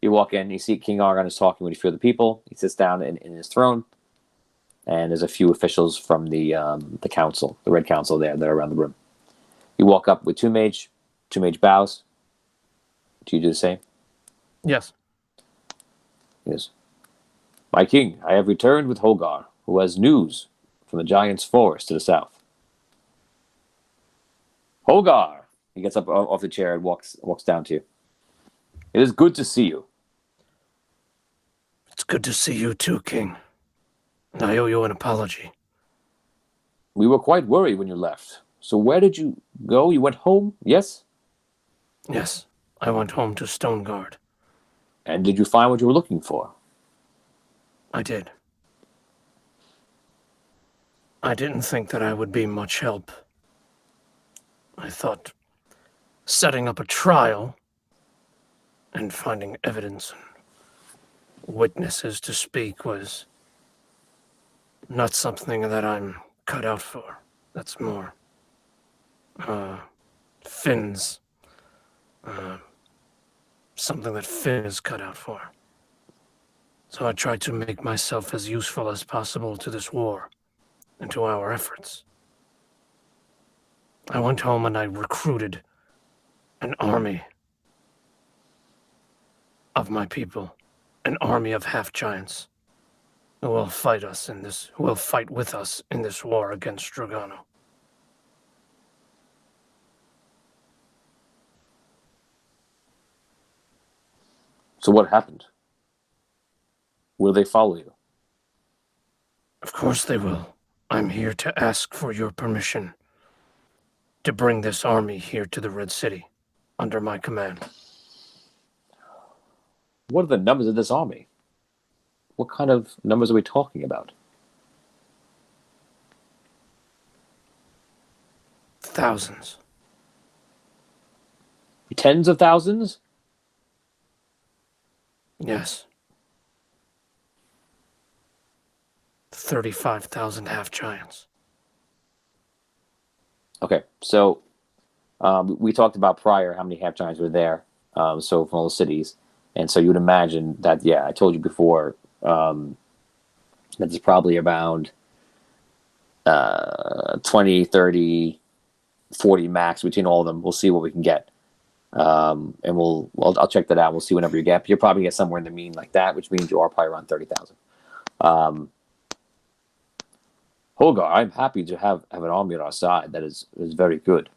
You walk in, you see King Argon is talking with a few of the people. He sits down in his throne. And there's a few officials from the council, the Red Council there that are around the room. You walk up with Two Mage bows. Do you do the same? Yes. Yes. "My king, I have returned with Hogar, who has news from the Giant's Forest to the south." Hogar! He gets up off the chair and walks down to you. "It is good to see you." It's good to see you too, King. And I owe you an apology. "We were quite worried when you left. So where did you go? You went home, yes? Yes, I went home to Stoneguard. And did you find what you were looking for?" I did. I didn't think that I would be much help. I thought setting up a trial and finding evidence and witnesses to speak was not something that I'm cut out for. That's more Finn's something that Finn is cut out for. So I tried to make myself as useful as possible to this war and to our efforts. I went home and I recruited an army of my people, an army of half-giants who will fight with us in this war against Dragano. So what happened? Will they follow you? Of course they will. I'm here to ask for your permission to bring this army here to the Red City under my command. What are the numbers of this army? What kind of numbers are we talking about? Thousands. Tens of thousands? Yes. 35,000 half-giants. Okay, so we talked about prior how many half giants were there, so from all the cities. And so you would imagine that, yeah, I told you before that there's probably around 20, 30, 40 max between all of them. We'll see what we can get. And I'll check that out. We'll see whenever you get. You'll probably get somewhere in the mean like that, which means you are probably around 30,000. Hogar, I'm happy to have an army on our side. That is very good.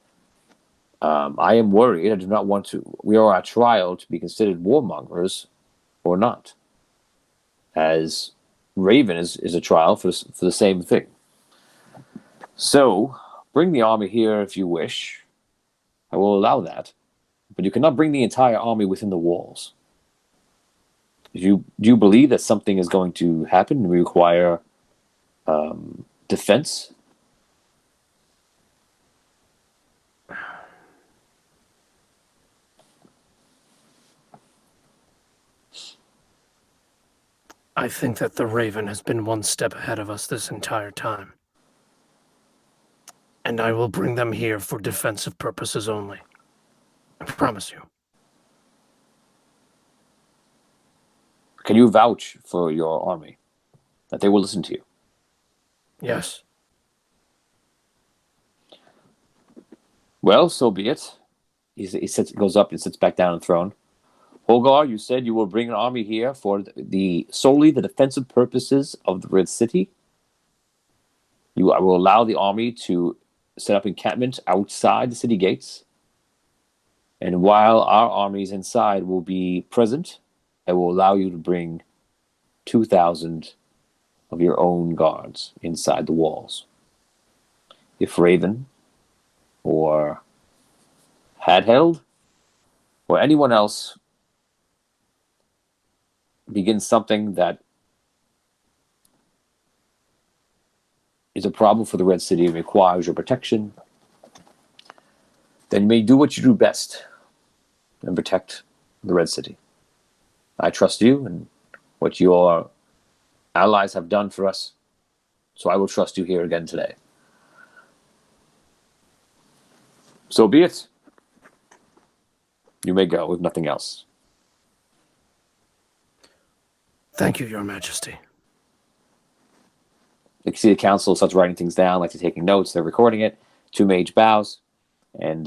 I am worried. I do not want to. We are at trial to be considered warmongers or not, as Raven is a trial for the same thing. So, bring the army here if you wish. I will allow that. But you cannot bring the entire army within the walls. Do you believe that something is going to happen and we require defense? I think that the Raven has been one step ahead of us this entire time. And I will bring them here for defensive purposes only. I promise you. Can you vouch for your army? That they will listen to you? Yes. Well, so be it. He goes up and sits back down on the throne. Hogar, you said you will bring an army here for solely the defensive purposes of the Red City. I will allow the army to set up encampment outside the city gates. And while our armies inside will be present, I will allow you to bring 2,000 of your own guards inside the walls. If Raven or Hadheld or anyone else begins something that is a problem for the Red City and requires your protection, then you may do what you do best and protect the Red City. I trust you and what your allies have done for us, so I will trust you here again today. So be it. You may go, if nothing else. Thank you, Your Majesty. You can see the council starts writing things down, like they're taking notes, they're recording it. Two Mage bows, and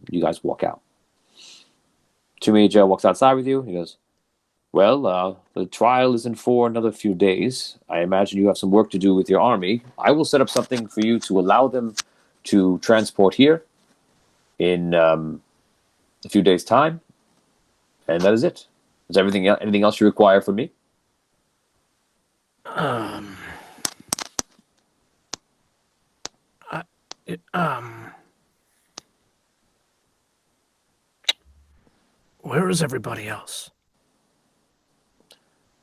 you guys walk out. Two Mage walks outside with you. He goes, well, the trial isn't for another few days. I imagine you have some work to do with your army. I will set up something for you to allow them to transport here in a few days' time, and that is it. Is anything else you require from me? Where is everybody else?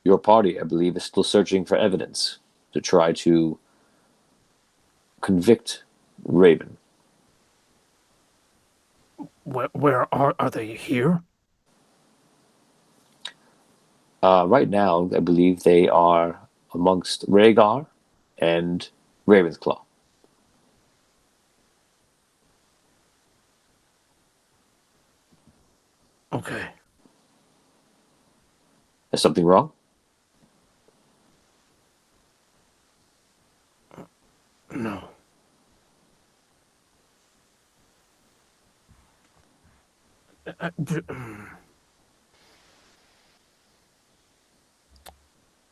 Your party, I believe, is still searching for evidence to try to convict Raven. Where are they here? Right now, I believe they are amongst Rhaegar and Ravensclaw. Okay. Is something wrong? No. Do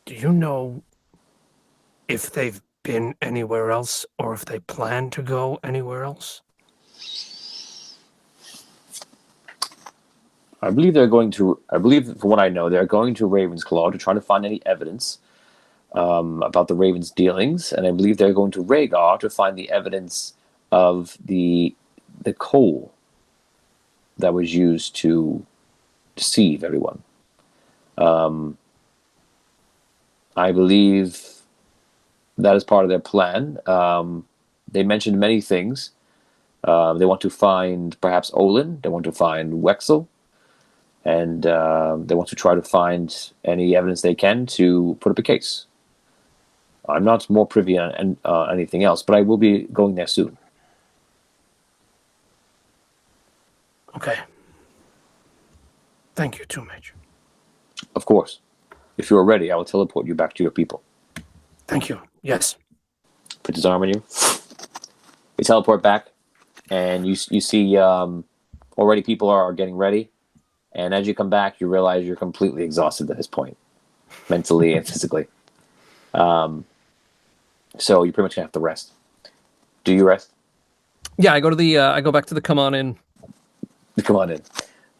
you know if they've been anywhere else or if they plan to go anywhere else? I believe from what I know, they're going to Ravensclaw to try to find any evidence about the Raven's dealings, and I believe they're going to Rhaegar to find the evidence of the coal that was used to deceive everyone. I believe that is part of their plan. They mentioned many things. They want to find perhaps Olin. They want to find Wexel. And they want to try to find any evidence they can to put up a case. I'm not more privy on anything else, but I will be going there soon. Okay. Thank you, Two Mage. Of course. If you are ready, I will teleport you back to your people. Thank you. Yes. Put his arm on you. We teleport back, and you see already people are getting ready. And as you come back, you realize you're completely exhausted at this point, mentally and physically. So you're pretty much gonna have to rest. Do you rest? Yeah, I go back to the come on in Come on in.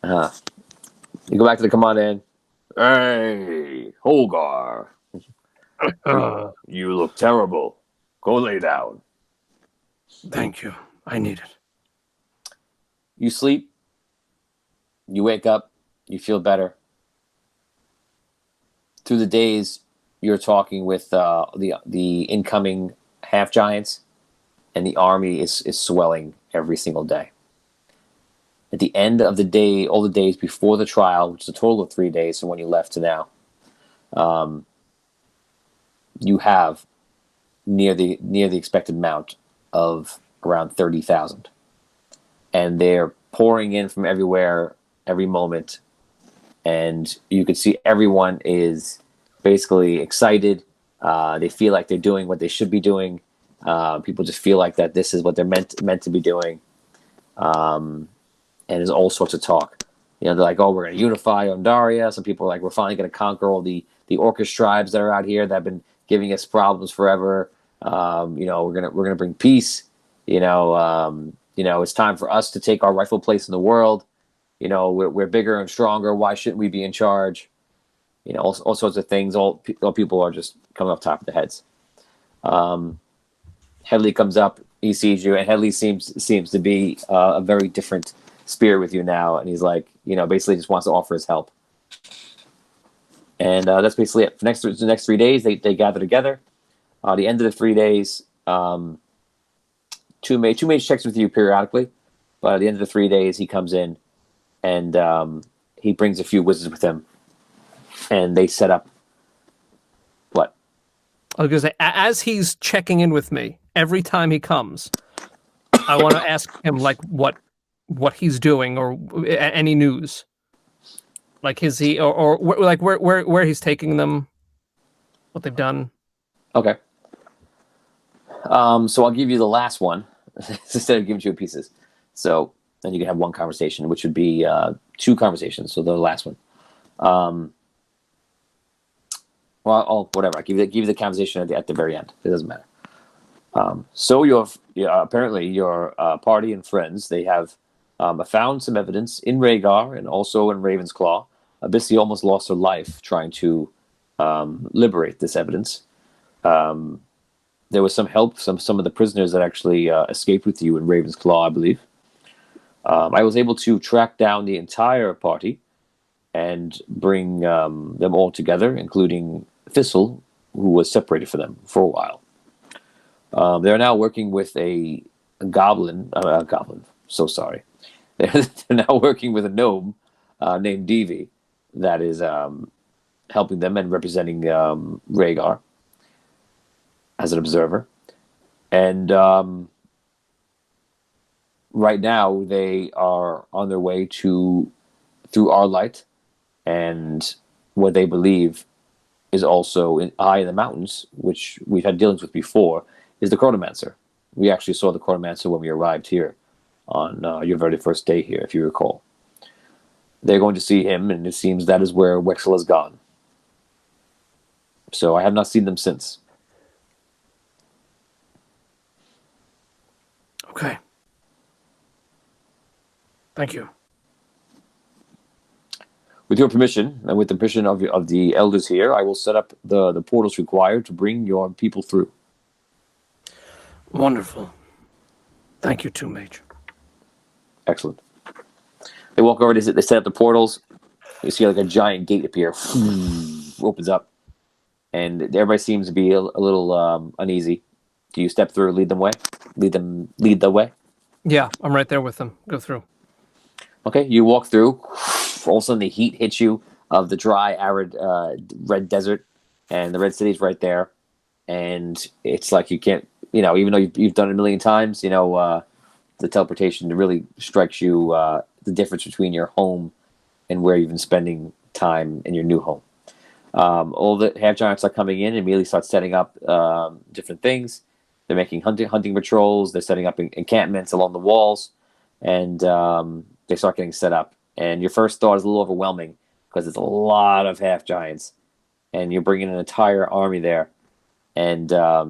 You go back to the come on in. Hey, Hogar. You look terrible. Go lay down. Thank you. I need it. You sleep. You wake up. You feel better. Through the days, you're talking with the incoming half giants, and the army is swelling every single day. At the end of the day, all the days before the trial, which is a total of 3 days from when you left to now, you have near the expected amount of around 30,000, and they're pouring in from everywhere every moment, and you can see everyone is basically excited. They feel like they're doing what they should be doing. People just feel like that this is what they're meant to be doing. And there's all sorts of talk. They're like, "Oh, we're going to unify Andaria." Some people are like, "We're finally going to conquer all the Orcish tribes that are out here that have been giving us problems forever." We're gonna bring peace. It's time for us to take our rightful place in the world. We're bigger and stronger. Why shouldn't we be in charge? All sorts of things. All people are just coming off top of their heads. Headley comes up. He sees you, and Headley seems to be a very different spirit with you now. And he's like, basically just wants to offer his help. And that's basically it. For the next 3 days, they gather together. The end of the 3 days, two mage checks with you periodically, but at the end of the 3 days, he comes in and he brings a few wizards with him, and they set up what? I was going to say, as he's checking in with me, every time he comes, I want to ask him like what he's doing or any news. Like is he or like where he's taking them, what they've done. Okay. So I'll give you the last one instead of giving you pieces. So then you can have one conversation, which would be 2 conversations. So the last one. Whatever. I give you the conversation at the very end. It doesn't matter. So apparently your party and friends, they have found some evidence in Rhaegar and also in Ravensclaw. Abyssy almost lost her life trying to liberate this evidence. There was some help from some of the prisoners that actually escaped with you in Ravensclaw, I believe. I was able to track down the entire party and bring them all together, including Thistle, who was separated from them for a while. They're now working with a goblin. So sorry. They're now working with a gnome named Devi that is helping them and representing Rhaegar as an observer. And right now they are on their way through our light, and what they believe is also high in the mountains, which we've had dealings with before, is the Chronomancer. We actually saw the Chronomancer when we arrived here on your very first day here, if you recall. They're going to see him, and it seems that is where Wexel has gone. So I have not seen them since. Okay. Thank you. With your permission, and with the permission of the elders here, I will set up the portals required to bring your people through. Wonderful. Thank you too, Mage. Excellent. They walk over, they set up the portals. You see like a giant gate appear. Opens up. And everybody seems to be a little uneasy. Do you step through, lead the way? Yeah, I'm right there with them. Go through. Okay, you walk through. All of a sudden, the heat hits you of the dry, arid, red desert, and the red city's right there. And it's like you can't, even though you've done it a million times, the teleportation really strikes you the difference between your home and where you've been spending time in your new home. All the half giants are coming in and immediately start setting up different things. They're making hunting patrols. They're setting up encampments along the walls, and they start getting set up. And your first thought is a little overwhelming because it's a lot of half giants, and you're bringing an entire army there. And I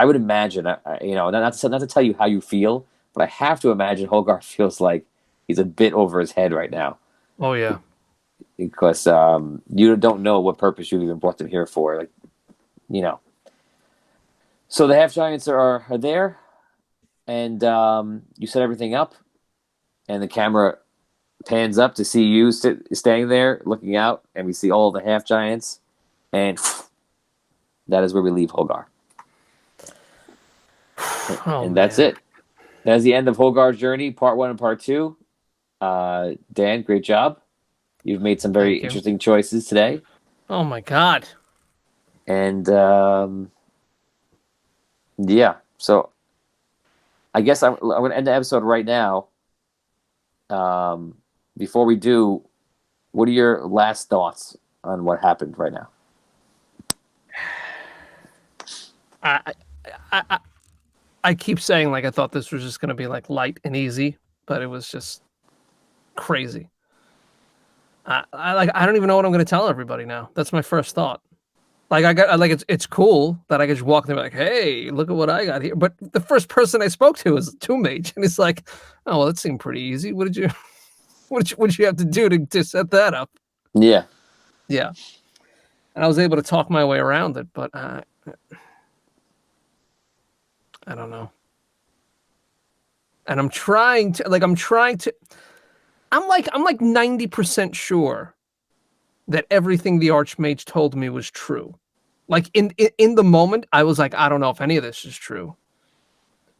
would imagine, not to tell you how you feel, but I have to imagine Hogar feels like he's a bit over his head right now Oh yeah. because you don't know what purpose you even brought them here for. Like, you know. So the half giants are there, and you set everything up, and the camera pans up to see you standing there looking out, and we see all the half giants, and that is where we leave Hogar. Oh, And that's man. it. That's the end of Hogar's journey, part 1 and part 2. Dan, great job. You've made some very Thank you. interesting choices today. Oh my God. And yeah, so I guess I'm going to end the episode right now. Before we do, what are your last thoughts on what happened right now? I, I, I keep saying like I thought this was just gonna be like light and easy, but it was just crazy. I don't even know what I'm gonna tell everybody now. That's my first thought. Like it's cool that I could just walk in and be like, hey, look at what I got here. But the first person I spoke to was Two Mage, and he's like, oh well, that seemed pretty easy. What did you what you have to do to set that up? Yeah. Yeah, and I was able to talk my way around it, but I don't know. And I'm like 90% sure that everything the Archmage told me was true. Like in the moment, I was like, I don't know if any of this is true.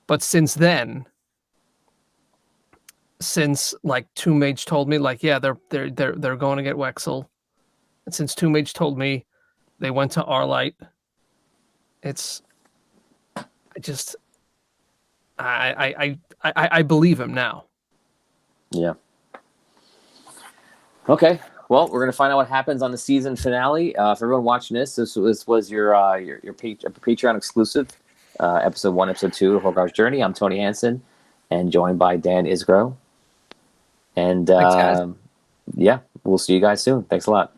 But since then, since like Two Mage told me, like, yeah, they're going to get Wexel, and since Two Mage told me they went to Arlight, I believe him now. Yeah. Okay. Well, we're gonna find out what happens on the season finale. For everyone watching this was your Patreon exclusive, episode 1, episode 2 of Hogar's Journey. I'm Tony Hansen, and joined by Dan Isgro. And Thanks, guys. yeah, we'll see you guys soon. Thanks a lot.